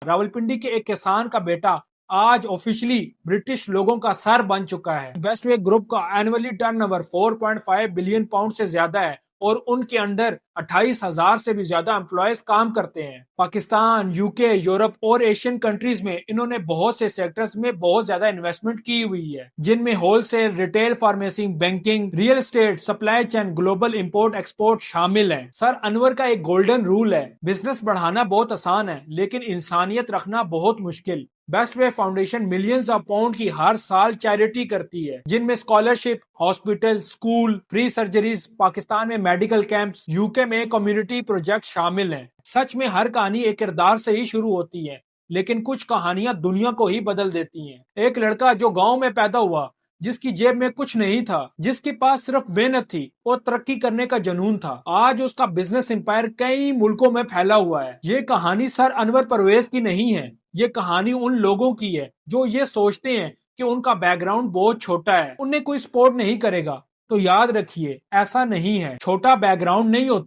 रावलपिंडी के एक किसान का बेटा आज ऑफिशियली ब्रिटिश लोगों का सर बन चुका है। वेस्टवे ग्रुप का एनुअली टर्नओवर 4.5 बिलियन पाउंड से ज्यादा है और उनके अंडर 28,000 से भी ज्यादा एम्प्लॉयज काम करते हैं। पाकिस्तान, यूके, यूरोप और एशियन कंट्रीज में इन्होंने बहुत से सेक्टर्स में बहुत ज्यादा इन्वेस्टमेंट की हुई है, जिनमें wholesale, retail, pharmacy, banking, real estate, supply chain, global import export शामिल है। सर अनवर का एक गोल्डन रूल है, बिजनेस बढ़ाना बहुत आसान है लेकिन इंसानियत रखना बहुत मुश्किल। Best way foundation millions of pound की हर साल चैरिटी करती है, जिनमें scholarship, hospital, school, free surgeries, Pakistan में मेडिकल कैंप्स, यूके में कम्युनिटी प्रोजेक्ट शामिल हैं। सच में हर कहानी एक किरदार से ही शुरू होती है, लेकिन कुछ कहानियां दुनिया को ही बदल देती हैं। एक लड़का जो गांव में पैदा हुआ, जिसकी जेब में कुछ नहीं था, जिसके पास सिर्फ मेहनत थी और तरक्की करने का जुनून था, आज उसका बिजनेस एम्पायर कई मुल्कों में फैला हुआ है। ये कहानी सर अनवर परवेज की नहीं है, ये कहानी उन लोगों की है जो ये सोचते हैं कि उनका बैकग्राउंड बहुत छोटा है, उन्हें कोई सपोर्ट नहीं करेगा। तो याद रखिए, ऐसा नहीं है, छोटा बैकग्राउंड नहीं होता,